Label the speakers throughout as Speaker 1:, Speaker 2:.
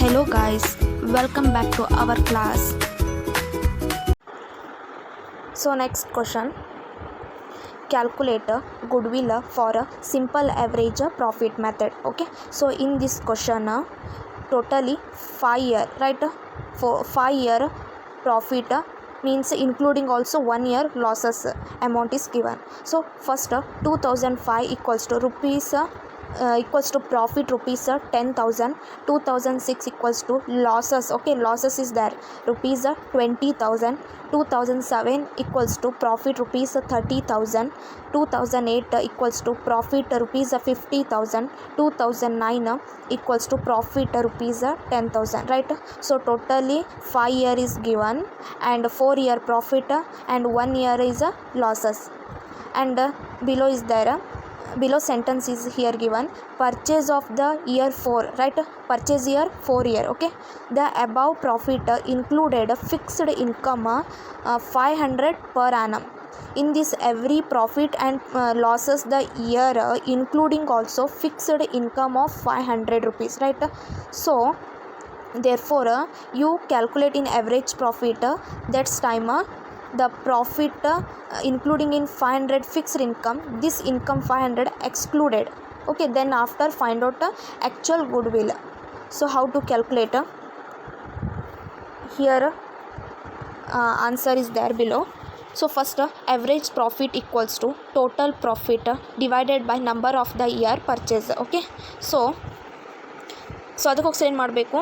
Speaker 1: Hello guys, welcome back to our class. So next question, calculate goodwill for a simple average profit method. Okay, so in this question totally 5 year, right? For 5 year profit means including also 1 year losses amount is given. So first 2005 equals to rupees equals to profit rupees 10,000. 2006 equals to losses, okay, losses is there, rupees 20,000. 2007 equals to profit rupees 30,000. 2008 equals to profit rupees 50,000. 2009 equals to profit rupees 10,000, right? So totally 5 year is given and 4 year profit and 1 year is losses. And below is there, below sentence is here given, purchase of the year 4, right? Purchase year 4 year, okay. The above profit included fixed income 500 per annum. In this every profit and losses the year including also fixed income of 500 rupees, right? So therefore you calculate in average profit, that's time the profit including in 500 fixed income, this income 500 excluded, okay. Then after find out actual goodwill. So how to calculate? Here answer is there below. So first average profit equals to total profit divided by number of the year purchase, okay. So ಅದಕ್ಕೋಸ್ಕರ ಏನು ಮಾಡಬೇಕು,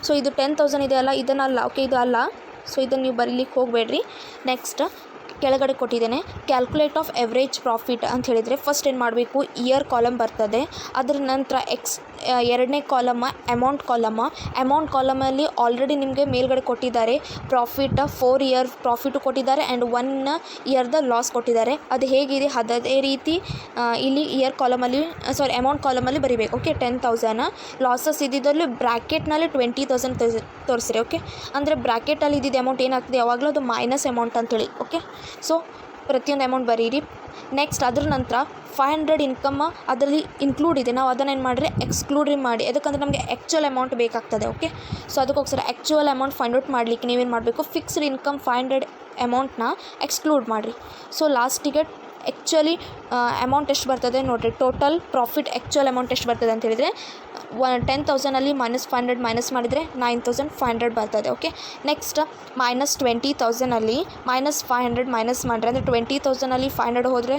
Speaker 1: so ಇದು 10,000 ಇದೆ ಅಲ್ಲ, ಇದನ್ನಲ್ಲ, okay, ಇದು ಅಲ್ಲ. So ಇದನ್ನು ನೀವು ಬರೀಲಿಕ್ಕೆ ಹೋಗಬೇಡ್ರಿ. ನೆಕ್ಸ್ಟ್ ಕೆಳಗಡೆ ಕೊಟ್ಟಿದ್ದೇನೆ ಕ್ಯಾಲ್ಕುಲೇಟ್ ಆಫ್ ಎವ್ರೇಜ್ ಪ್ರಾಫಿಟ್ ಅಂತ ಹೇಳಿದರೆ ಫಸ್ಟ್ ಏನು ಮಾಡಬೇಕು, ಇಯರ್ ಕಾಲಮ್ ಬರ್ತದೆ, ಅದರ ನಂತರ ಎರಡನೇ ಕಾಲಮ್ ಅಮೌಂಟ್ ಕಾಲಮಲ್ಲಿ ಆಲ್ರೆಡಿ ನಿಮಗೆ ಮೇಲ್ಗಡೆ ಕೊಟ್ಟಿದ್ದಾರೆ ಪ್ರಾಫಿಟ್ 4 ಇಯರ್ ಪ್ರಾಫಿಟು ಕೊಟ್ಟಿದ್ದಾರೆ ಆ್ಯಂಡ್ 1 ಇಯರ್ದ ಲಾಸ್ ಕೊಟ್ಟಿದ್ದಾರೆ. ಅದು ಹೇಗಿದೆ ಅದೇ ರೀತಿ ಇಲ್ಲಿ ಇಯರ್ ಕಾಲಮಲ್ಲಿ ಅಮೌಂಟ್ ಕಾಲಮಲ್ಲಿ ಬರೀಬೇಕು, ಓಕೆ. 10,000 ಲಾಸಸ್ ಇದ್ದಿದ್ದಲ್ಲಿ ಬ್ರ್ಯಾಕೆಟ್ನಲ್ಲಿ 20,000 ತೋರಿಸ್ರಿ, ಓಕೆ. ಅಂದರೆ ಬ್ರ್ಯಾಕೆಟಲ್ಲಿ ಇದ್ದಿದ್ದು ಅಮೌಂಟ್ ಏನಾಗ್ತದೆ ಯಾವಾಗಲೂ ಅದು ಮೈನಸ್ ಅಮೌಂಟ್ ಅಂತೇಳಿ, ಓಕೆ. ಸೊ ಪ್ರತಿಯೊಂದು ಅಮೌಂಟ್ ಬರೀರಿ. ನೆಕ್ಸ್ಟ್ ಅದ್ರ ನಂತರ 500 ಇನ್ಕಮ್ ಅದರಲ್ಲಿ ಇನ್ಕ್ಲೂಡ್ ಇದೆ, ನಾವು ಅದನ್ನು ಏನು ಮಾಡಿರಿ ಎಕ್ಸ್ಕ್ಲೂಡ್ ಮಾಡಿ, ಯಾಕಂದರೆ ನಮಗೆ ಆ್ಯಕ್ಚುಯಲ್ ಅಮೌಂಟ್ ಬೇಕಾಗ್ತದೆ, ಓಕೆ. ಸೊ ಅದಕ್ಕೋಸ್ಕರ ಆ್ಯಕ್ಚುಯಲ್ ಅಮೌಂಟ್ ಫೈಂಡ್ ಔಟ್ ಮಾಡಲಿಕ್ಕೆ ನೀವೇನು ಮಾಡಬೇಕು, ಫಿಕ್ಸ್ಡ್ ಇನ್ಕಮ್ 500 ಅಮೌಂಟ್ನ ಎಕ್ಸ್ಕ್ಲೂಡ್ ಮಾಡಿರಿ. ಸೊ ಲಾಸ್ಟಿಗೆ ಆ್ಯಕ್ಚುಲಿ ಅಮೌಂಟ್ ಎಷ್ಟು ಬರ್ತದೆ ನೋಡಿರಿ, ಟೋಟಲ್ ಪ್ರಾಫಿಟ್ ಆ್ಯಕ್ಚುಯಲ್ ಅಮೌಂಟ್ ಎಷ್ಟು ಬರ್ತದೆ ಅಂತ ಹೇಳಿದರೆ 10,000ಅಲ್ಲಿ -500 ಮೈನಸ್ ಮಾಡಿದರೆ 9,500 ಬರ್ತದೆ, ಓಕೆ. ನೆಕ್ಸ್ಟ್ -20,000ಅಲ್ಲಿ -500 ಮೈನಸ್ ಮಾಡಿದ್ರೆ ಅಂದರೆ 20,000ಅಲ್ಲಿ 500 ಹೋದರೆ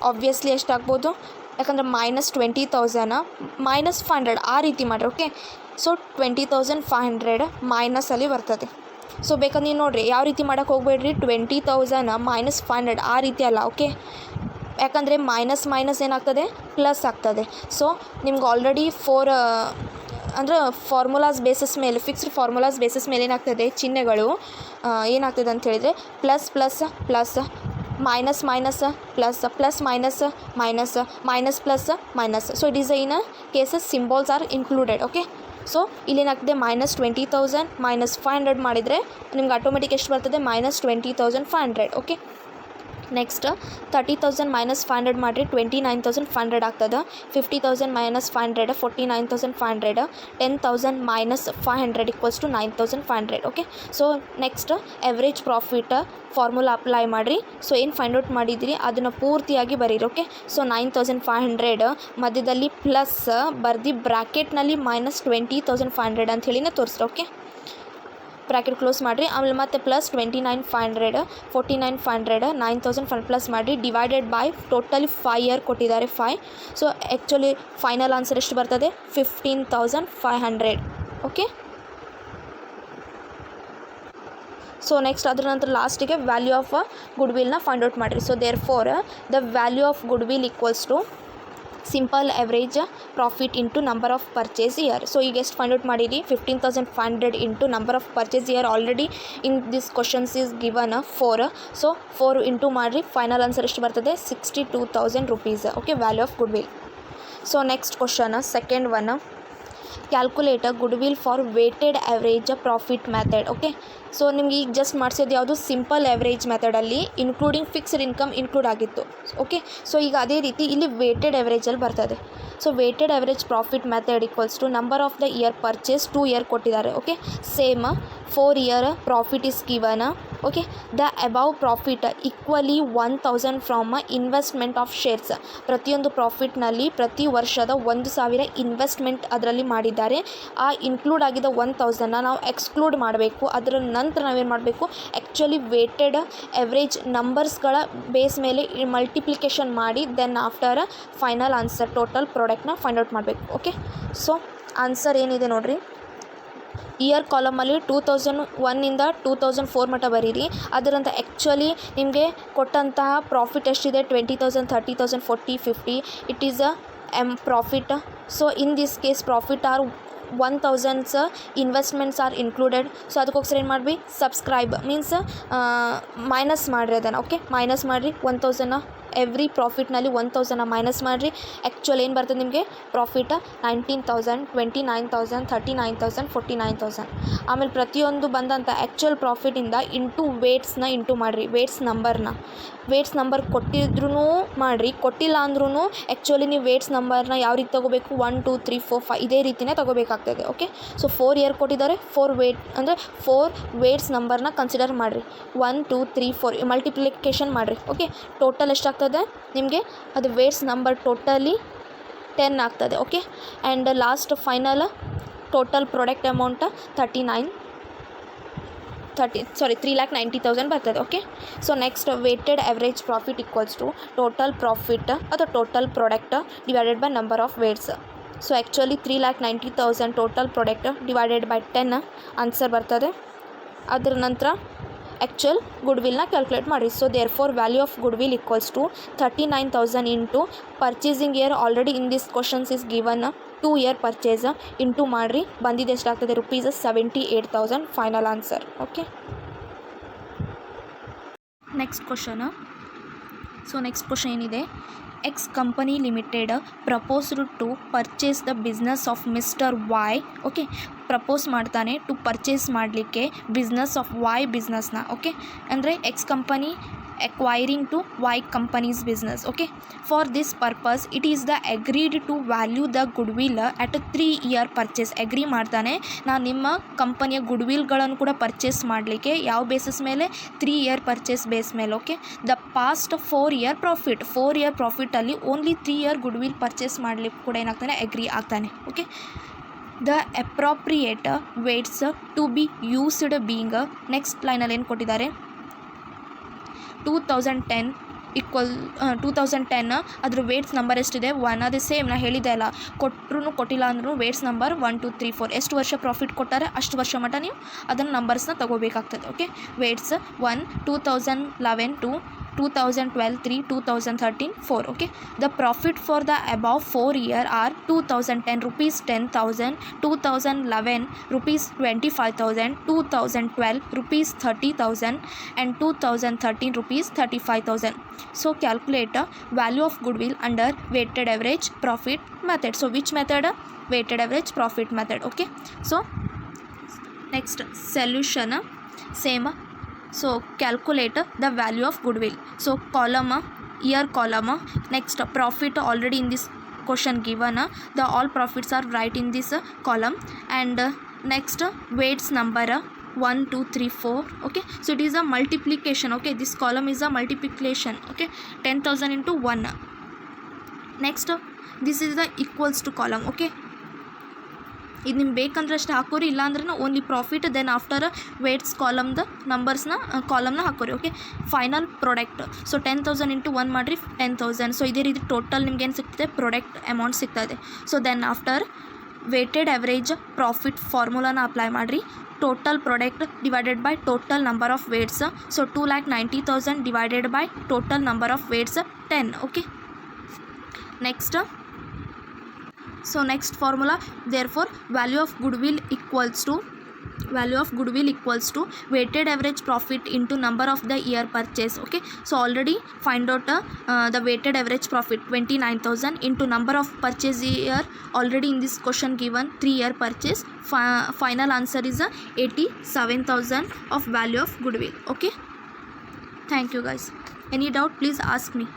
Speaker 1: ಆಬ್ವಿಯಸ್ಲಿ ಎಷ್ಟಾಗ್ಬೋದು, ಯಾಕಂದರೆ -20,000 -500 ಆ ರೀತಿ ಮಾಡಿರಿ, ಓಕೆ. ಸೊ 20,500 ಮೈನಸಲ್ಲಿ ಬರ್ತದೆ. ಸೊ ಬೇಕಾದ್ರೆ ನೀವು ನೋಡಿರಿ ಯಾವ ರೀತಿ ಮಾಡೋಕ್ಕೆ ಹೋಗಬೇಡ್ರಿ, 20,000 -500 ಆ ರೀತಿ ಅಲ್ಲ, ಓಕೆ. ಯಾಕಂದರೆ ಮೈನಸ್ ಏನಾಗ್ತದೆ ಪ್ಲಸ್ ಆಗ್ತದೆ. ಸೊ ನಿಮ್ಗೆ ಆಲ್ರೆಡಿ 4 ಅಂದರೆ ಫಾರ್ಮುಲಾಸ್ ಬೇಸಿಸ್ ಮೇಲೆ, ಫಿಕ್ಸ್ಡ್ ಫಾರ್ಮುಲಾಸ್ ಬೇಸಿಸ್ ಮೇಲೆ ಏನಾಗ್ತದೆ ಚಿಹ್ನೆಗಳು ಏನಾಗ್ತದೆ ಅಂತ ಹೇಳಿದರೆ plus plus plus, minus minus plus, plus minus minus, minus plus minus. So it is in cases symbols are included, okay. So ಇಲ್ಲೇನಾಗ್ತದೆ -20,000 -500 ಮಾಡಿದರೆ ನಿಮ್ಗೆ ಆಟೋಮೆಟಿಕ್ ಎಷ್ಟು ಬರ್ತದೆ -20,500, ಓಕೆ. ನೆಕ್ಸ್ಟ್ 30,000 -500 ಮಾಡಿರಿ 29,500 ಆಗ್ತದೆ. 50,000 -500 49,500. 10,000 -500 equals to 9,500, okay. So next average profit formula apply ಮಾಡಿರಿ. So ಏನು find out ಮಾಡಿದಿರಿ ಅದನ್ನು ಪೂರ್ತಿಯಾಗಿ ಬರೀರಿ, ಓಕೆ. ಸೊ 9,500 ಮಧ್ಯದಲ್ಲಿ ಪ್ಲಸ್ ಬರ್ದು ಬ್ರ್ಯಾಕೆಟ್ನಲ್ಲಿ -20,500 ಅಂತ ಹೇಳಿನೇ ತೋರಿಸ್ರಿ, ಓಕೆ. ಬ್ರ್ಯಾಕೆಟ್ ಕ್ಲೋಸ್ ಮಾಡಿರಿ. ಆಮೇಲೆ ಮತ್ತೆ ಪ್ಲಸ್ 29,500 49,500 9,500 ಪ್ಲಸ್ ಮಾಡಿ ಡಿವೈಡೆಡ್ ಬೈ ಟೋಟಲಿ 5 ಇಯರ್ ಕೊಟ್ಟಿದ್ದಾರೆ 5. ಸೊ ಆ್ಯಕ್ಚುಲಿ ಫೈನಲ್ ಆನ್ಸರ್ ಎಷ್ಟು ಬರ್ತದೆ 15,500, ಓಕೆ. ಸೊ ನೆಕ್ಸ್ಟ್ ಅದರ ನಂತರ ಲಾಸ್ಟಿಗೆ ವ್ಯಾಲ್ಯೂ ಆಫ್ ಗುಡ್ವಿಲ್ನ ಫೈಂಡ್ ಔಟ್ ಮಾಡಿರಿ. So therefore the value of goodwill equals to simple average profit into number of purchase year. So ಈಗ ಎಷ್ಟು ಫೈಂಡ್ ಔಟ್ ಮಾಡಿರಿ 15,500 into number of purchase year already in this questions is given 4. So 4 into ಮಾಡಿರಿ, final answer ಎಷ್ಟು ಬರ್ತದೆ 62,000 rupees, okay, value of goodwill. So next question second one, calculate goodwill for weighted average profit method. Okay, so ನಿಮ್ಗೆ ಈಗ just ಮಾಡಿಸೋದು ಯಾವುದು simple average ಮೆಥಡಲ್ಲಿ including fixed income include ಆಗಿತ್ತು. Okay, so ಈಗ ಅದೇ ರೀತಿ ಇಲ್ಲಿ ವೇಟೆಡ್ ಆ್ಯಾವ್ರೇಜಲ್ಲಿ ಬರ್ತದೆ. So weighted average profit method equals to number of the year purchase 2 year ಕೊಟ್ಟಿದ್ದಾರೆ. Okay, same 4 year profit is given. Okay, the above profit equally 1000 from investment of shares. ಪ್ರತಿಯೊಂದು ಪ್ರಾಫಿಟ್ನಲ್ಲಿ ಪ್ರತಿ ವರ್ಷದ 1000 ಇನ್ವೆಸ್ಟ್ಮೆಂಟ್ ಅದರಲ್ಲಿ ಮಾಡಿದ್ದಾರೆ. ಆ ಇನ್ಕ್ಲೂಡ್ ಆಗಿದ್ದ 1000ನ ನಾವು ಎಕ್ಸ್ಕ್ಲೂಡ್ ಮಾಡಬೇಕು. ಅದರ ನಂತರ ನಾವೇನು ಮಾಡಬೇಕು, ಆ್ಯಕ್ಚುಲಿ ವೇಟೆಡ್ ಎವ್ರೇಜ್ ನಂಬರ್ಸ್ಗಳ ಬೇಸ್ ಮೇಲೆ ಮಲ್ಟಿಪ್ಲಿಕೇಶನ್ ಮಾಡಿ then after final answer total ಪ್ರಾಡಕ್ಟ್ನ ಫೈಂಡ್ ಔಟ್ ಮಾಡಬೇಕು. ಓಕೆ, ಸೊ ಆನ್ಸರ್ ಏನಿದೆ ನೋಡಿರಿ. ಇಯರ್ ಕಾಲಮಲ್ಲಿ 2001ಇಂದ 2004 ಮಟ್ಟ ಬರೀರಿ. ಅದರಂತ ಆ್ಯಕ್ಚುಲಿ ನಿಮಗೆ ಕೊಟ್ಟಂತಹ ಪ್ರಾಫಿಟ್ ಎಷ್ಟಿದೆ, 20,000, 30,000, 40, 50. It is profit. So in this case profit or 1000 investments R included. So ಅದಕ್ಕೋಸ್ಕರ ಏನು ಮಾಡಿರಿ, ಸಬ್ಸ್ಕ್ರೈಬ್ ಮೀನ್ಸ್ ಮೈನಸ್ ಮಾಡಿರಿ ಅದನ್ನು. ಓಕೆ, ಮೈನಸ್ ಮಾಡಿರಿ 1000 ಎವ್ರಿ ಪ್ರಾಫಿಟ್ನಲ್ಲಿ 1000 ಮೈನಸ್ ಮಾಡಿರಿ. ಆ್ಯಕ್ಚುಲ್ ಏನು ಬರ್ತದೆ ನಿಮಗೆ ಪ್ರಾಫಿಟ್ 19,000, 29,000, 39,000, 49,000. ಆಮೇಲೆ ಪ್ರತಿಯೊಂದು ಬಂದಂಥ ಆ್ಯಕ್ಚುಯಲ್ ಪ್ರಾಫಿಟಿಂದ ಇಂಟು ವೇಟ್ಸ್ನ ಇಂಟು ಮಾಡಿರಿ. ವೇಟ್ಸ್ ನಂಬರ್ ಕೊಟ್ಟಿದ್ರೂ ಮಾಡಿರಿ, ಕೊಟ್ಟಿಲ್ಲ ಅಂದ್ರೂ ಆ್ಯಕ್ಚುಲಿ ನೀವು ವೇಟ್ಸ್ ನಂಬರ್ನ ಯಾವ ರೀತಿ ತೊಗೋಬೇಕು, 1 2 3 4 5 ಇದೇ ರೀತಿಯೇ ತೊಗೋಬೇಕಾಗ್ತದೆ. ಓಕೆ, ಸೊ 4 ಇಯರ್ ಕೊಟ್ಟಿದ್ದಾರೆ, 4 ವೇಟ್ ಅಂದರೆ 4 ವೇಟ್ಸ್ ನಂಬರ್ನ ಕನ್ಸಿಡರ್ ಮಾಡಿರಿ. 1 2 3 4 ಮಲ್ಟಿಪ್ಲಿಕೇಶನ್ ಮಾಡಿರಿ. ಓಕೆ, ಟೋಟಲ್ ಎಷ್ಟಾಗ್ತದೆ ನಿಮಗೆ, ಅದು ವೇಟ್ಸ್ ನಂಬರ್ ಟೋಟಲಿ 10 ಆಗ್ತದೆ. Okay, and last final total product amount 3,90,000 ಬರ್ತದೆ. Okay, so next weighted average profit equals to total profit ಅಥವಾ total product divided by number of weights. So actually 3,90,000 total product divided by 10 answer ಬರ್ತದೆ. ಅದರ ನಂತರ actual ಗುಡ್ವಿಲ್ನ calculate ಮಾಡಿರಿ. So therefore value of goodwill equals to 39,000 into purchasing year already in this questions is given 2 year purchase into ಮಾಡಿರಿ. ಬಂದಿದ್ದು ಎಷ್ಟಾಗ್ತದೆ, ₹78,000 final answer. Okay, next question ಏನಿದೆ, X company limited proposed to purchase the business of mister Y. Okay, propose ಮಾಡ್ತಾನೆ to purchase ಮಾಡಲಿಕ್ಕೆ business of Y ಬಿಸ್ನೆಸ್ನ. Okay, ಅಂದರೆ X company acquiring to Y company's business. Okay, for this purpose it is the agreed to value the goodwill at a 3-year purchase. Agri ಮಾಡ್ತಾನೆ, ನಾನು ನಿಮ್ಮ ಕಂಪನಿಯ ಗುಡ್ವಿಲ್ಗಳನ್ನು ಕೂಡ purchase ಮಾಡಲಿಕ್ಕೆ ಯಾವ ಬೇಸಿಸ್ ಮೇಲೆ, 3 ಇಯರ್ ಪರ್ಚೇಸ್ ಬೇಸ್ ಮೇಲೆ. ಓಕೆ, ದ ಪಾಸ್ಟ್ 4 ಇಯರ್ ಪ್ರಾಫಿಟಲ್ಲಿ ಓನ್ಲಿ 3 ಇಯರ್ ಗುಡ್ವಿಲ್ ಪರ್ಚೇಸ್ ಮಾಡಲಿಕ್ಕೆ ಕೂಡ ಏನಾಗ್ತಾನೆ, ಅಗ್ರಿ ಆಗ್ತಾನೆ. Okay, the appropriate weights to be used being, next ಲೈನಲ್ಲಿ ಏನು ಕೊಟ್ಟಿದ್ದಾರೆ, 2010 ಈಕ್ವಲ್ 2010 ಅದ್ರ ವೇಟ್ಸ್ ನಂಬರ್ ಎಷ್ಟಿದೆ, 1. ಅದೇ ಸೇಮ್ ನಾ ಹೇಳಿದೆ ಅಲ್ಲ, ಕೊಟ್ಟರು ಕೊಟ್ಟಿಲ್ಲ ಅಂದ್ರೂ ವೇಟ್ಸ್ ನಂಬರ್ 1 2 3 4 ಎಷ್ಟು ವರ್ಷ ಪ್ರಾಫಿಟ್ ಕೊಟ್ಟಾರೆ ಅಷ್ಟು ವರ್ಷ ಮಟ್ಟ ನೀವು ಅದನ್ನು ನಂಬರ್ಸ್ನ ತೊಗೋಬೇಕಾಗ್ತದೆ. Okay, weights 1 2011 2 2012 3 2013 4. Okay, the profit for the above 4 year are 2010 rupees 10,000, 2011 rupees 25,000, 2012 rupees 30,000 and 2013 rupees 35,000. So calculate value of goodwill under weighted average profit method. So which method? Weighted average profit method. Okay, so next solution same. So calculate the value of goodwill. So column year column, next profit already in this question given, the all profits are right in this column, and next weights number 1 2 3 4. Okay, so it is a multiplication. Okay, this column is a multiplication. Okay, 10,000 into 1. Next this is the equals to column. Okay, ಇದು ನಿಮ್ಗೆ ಬೇಕಂದ್ರೆ ಅಷ್ಟು ಹಾಕೋರಿ, ಇಲ್ಲಾಂದ್ರೆ only profit then after weights ಕಾಲಮ್ದ ನಂಬರ್ಸ್ನ ಕಾಲಮ್ನ ಹಾಕೋರಿ. Okay, final product. So 10,000 into 1 ಮಾಡಿರಿ 10,000. ಸೊ ಇದೇ ರೀತಿ ಟೋಟಲ್ ನಿಮ್ಗೆ ಏನು ಸಿಗ್ತದೆ, ಪ್ರಾಡಕ್ಟ್ ಅಮೌಂಟ್ ಸಿಗ್ತದೆ. So then after weighted average profit ಫಾರ್ಮುಲಾನ ಅಪ್ಲೈ ಮಾಡಿರಿ. Total product divided by total number of weights. So 2,90,000 divided by total number of weights 10. Okay, next so next formula, therefore value of goodwill equals to value of goodwill equals to weighted average profit into number of the year purchase. Okay, so already find out the weighted average profit 29,000 into number of purchase year, already in this question given 3-year purchase. Final answer is 87,000 of value of goodwill. Okay, thank you guys. Any doubt please ask me.